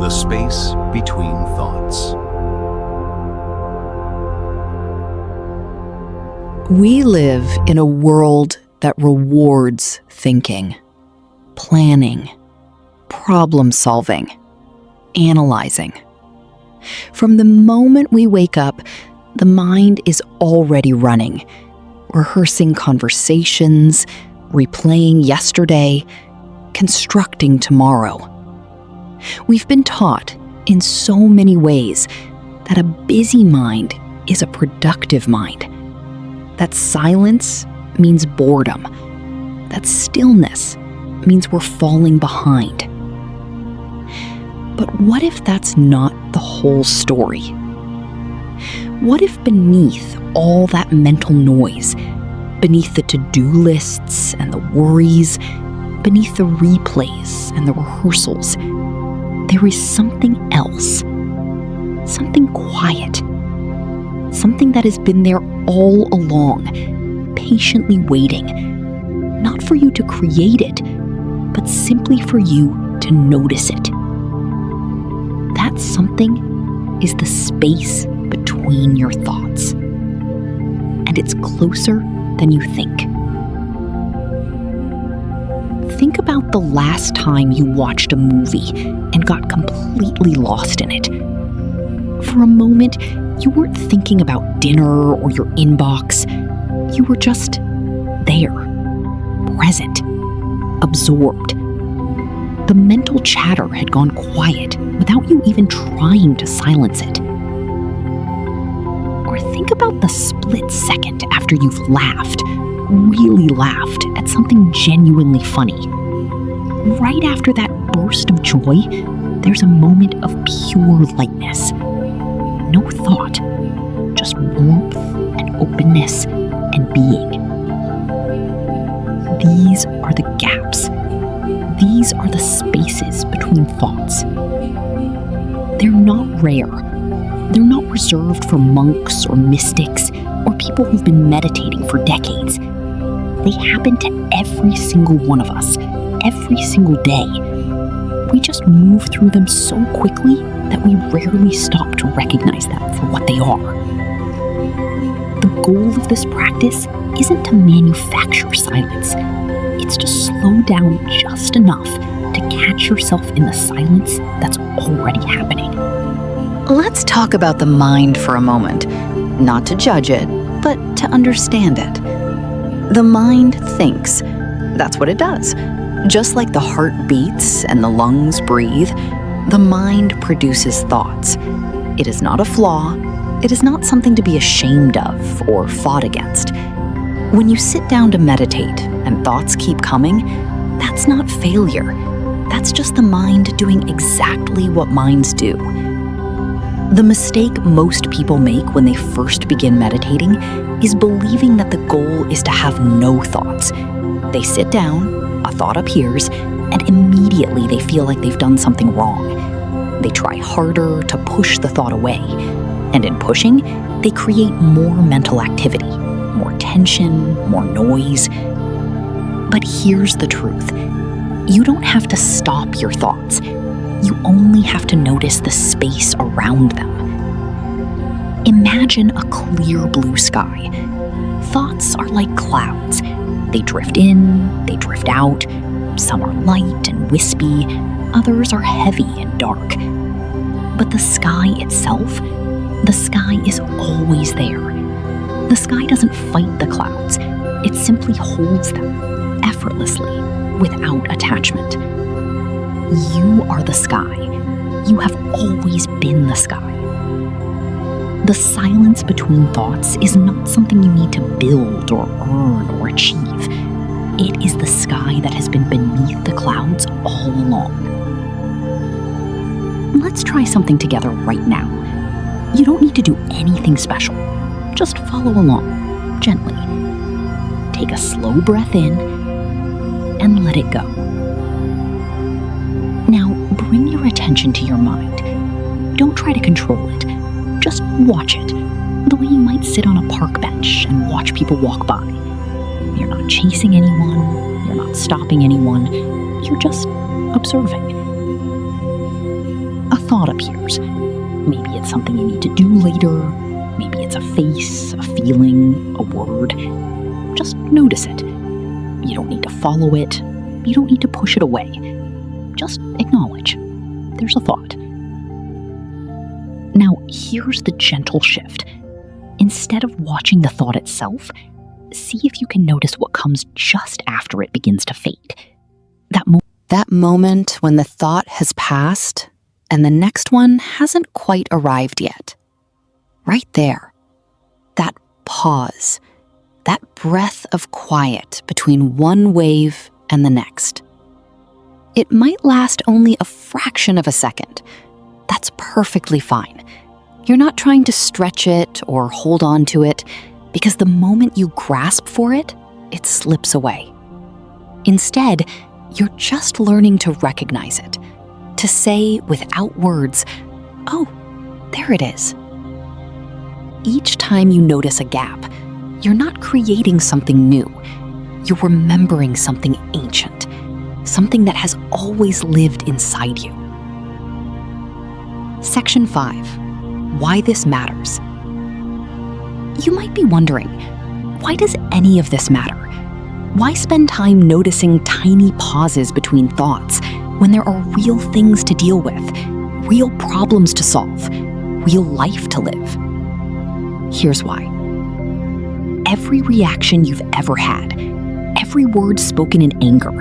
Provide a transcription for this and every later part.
the space between thoughts. We live in a world that rewards thinking, planning, problem solving, analyzing. From the moment we wake up, the mind is already running, rehearsing conversations, replaying yesterday, constructing tomorrow. We've been taught in so many ways that a busy mind is a productive mind, that silence means boredom, that stillness means we're falling behind. But what if that's not the whole story? What if beneath all that mental noise, beneath the to-do lists and the worries, beneath the replays and the rehearsals, there is something else, something quiet, something that has been there all along, patiently waiting, not for you to create it, but simply for you to notice it. That something is the space between your thoughts, and it's closer than you think. Think about the last time you watched a movie and got completely lost in it. For a moment, you weren't thinking about dinner or your inbox. You were just there, present, absorbed. The mental chatter had gone quiet without you even trying to silence it. Or think about the split second after you've laughed, really laughed at something genuinely funny. Right after that burst of joy, there's a moment of pure lightness. No thought, just warmth and openness and being. These are the gaps. These are the spaces between thoughts. They're not rare. They're not reserved for monks or mystics or people who've been meditating for decades. They happen to every single one of us, every single day. We just move through them so quickly that we rarely stop to recognize them for what they are. The goal of this practice isn't to manufacture silence. It's to slow down just enough to catch yourself in the silence that's already happening. Let's talk about the mind for a moment, not to judge it, but to understand it. The mind thinks. That's what it does. Just like the heart beats and the lungs breathe, the mind produces thoughts. It is not a flaw. It is not something to be ashamed of or fought against. When you sit down to meditate and thoughts keep coming, that's not failure. That's just the mind doing exactly what minds do. The mistake most people make when they first begin meditating is believing that the goal is to have no thoughts. They sit down, a thought appears, and immediately they feel like they've done something wrong. They try harder to push the thought away, and in pushing, they create more mental activity, more tension, more noise. But here's the truth. You don't have to stop your thoughts. You only have to notice the space around them. Imagine a clear blue sky. Thoughts are like clouds. They drift in, they drift out. Some are light and wispy, others are heavy and dark. But the sky itself, the sky is always there. The sky doesn't fight the clouds. It simply holds them, effortlessly, without attachment. You are the sky. You have always been the sky. The silence between thoughts is not something you need to build or earn or achieve. It is the sky that has been beneath the clouds all along. Let's try something together right now. You don't need to do anything special. Just follow along, gently. Take a slow breath in and let it go. Now, bring your attention to your mind. Don't try to control it. Just watch it, the way you might sit on a park bench and watch people walk by. You're not chasing anyone, you're not stopping anyone, you're just observing. A thought appears. Maybe it's something you need to do later. Maybe it's a face, a feeling, a word. Just notice it. You don't need to follow it. You don't need to push it away. Just acknowledge. There's a thought. Now, here's the gentle shift. Instead of watching the thought itself, see if you can notice what comes just after it begins to fade. That moment when the thought has passed and the next one hasn't quite arrived yet. Right there. That pause. That breath of quiet between one wave and the next. It might last only a fraction of a second. That's perfectly fine. You're not trying to stretch it or hold on to it, because the moment you grasp for it, it slips away. Instead, you're just learning to recognize it, to say without words, "Oh, there it is." Each time you notice a gap, you're not creating something new. You're remembering something ancient, something that has always lived inside you. Section 5. Why this matters. You might be wondering, why does any of this matter? Why spend time noticing tiny pauses between thoughts when there are real things to deal with, real problems to solve, real life to live? Here's why. Every reaction you've ever had, every word spoken in anger,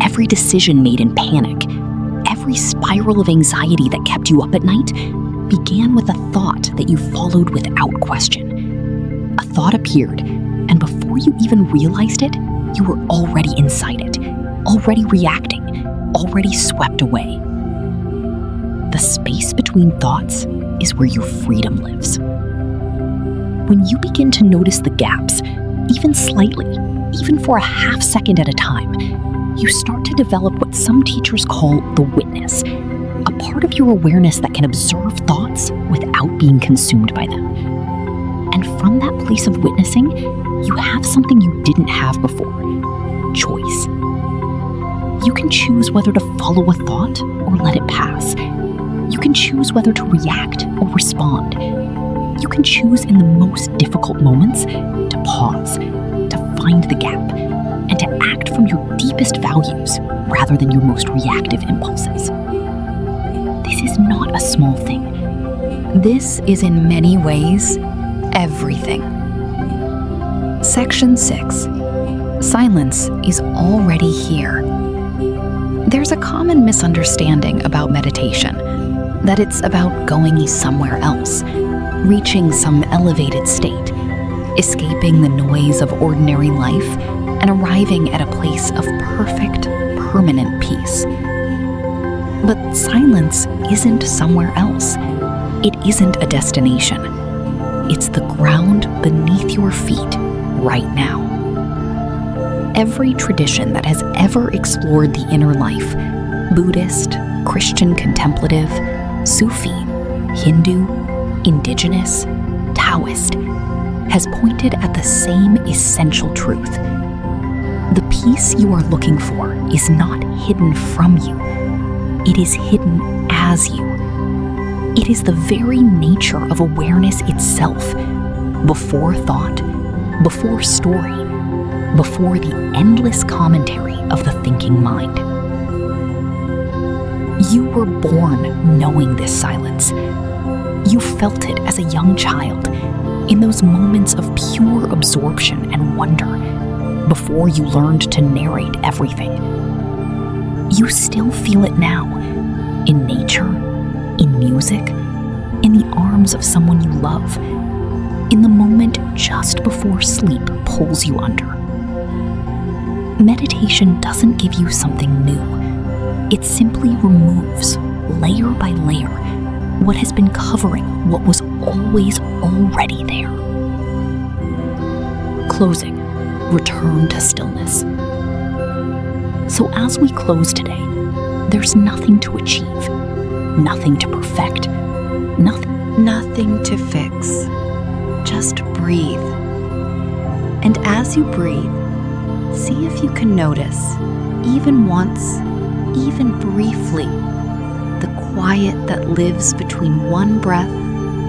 every decision made in panic, every spiral of anxiety that kept you up at night began with a thought that you followed without question. A thought appeared, and before you even realized it, you were already inside it, already reacting, already swept away. The space between thoughts is where your freedom lives. When you begin to notice the gaps, even slightly, even for a half second at a time, you start to develop what some teachers call the witness, a part of your awareness that can observe thoughts without being consumed by them. And from that place of witnessing, you have something you didn't have before: choice. You can choose whether to follow a thought or let it pass. You can choose whether to react or respond. You can choose in the most difficult moments to pause, to find the gap, and to act from your deepest values rather than your most reactive impulses. This is not a small thing. This is in many ways everything. Section 6. Silence is already here. There's a common misunderstanding about meditation, that it's about going somewhere else, reaching some elevated state, escaping the noise of ordinary life, and arriving at a place of perfect, permanent peace. But silence isn't somewhere else. It isn't a destination. It's the ground beneath your feet right now. Every tradition that has ever explored the inner life, Buddhist, Christian contemplative, Sufi, Hindu, Indigenous, Taoist, has pointed at the same essential truth. The peace you are looking for is not hidden from you. It is hidden as you. It is the very nature of awareness itself, before thought, before story, before the endless commentary of the thinking mind. You were born knowing this silence. You felt it as a young child, in those moments of pure absorption and wonder, before you learned to narrate everything. You still feel it now, in nature, in music, in the arms of someone you love, in the moment just before sleep pulls you under. Meditation doesn't give you something new. It simply removes, layer by layer, what has been covering what was always already there. Closing, return to stillness. So as we close today, there's nothing to achieve, nothing to perfect, nothing to fix. Just breathe. And as you breathe, see if you can notice, even once, even briefly, the quiet that lives between one breath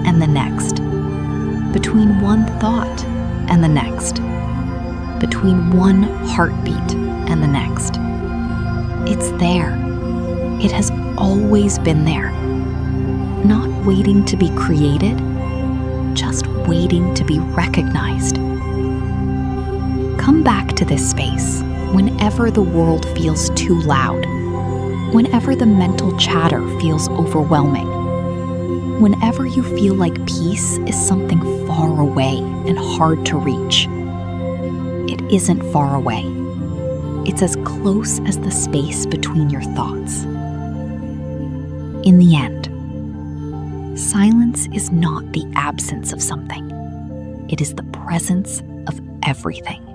and the next, between one thought and the next, between one heartbeat and the next. It's there. It has always been there. Not waiting to be created, just waiting to be recognized. Come back to this space whenever the world feels too loud, whenever the mental chatter feels overwhelming, whenever you feel like peace is something far away and hard to reach. It isn't far away. It's as close as the space between your thoughts. In the end, silence is not the absence of something. It is the presence of everything.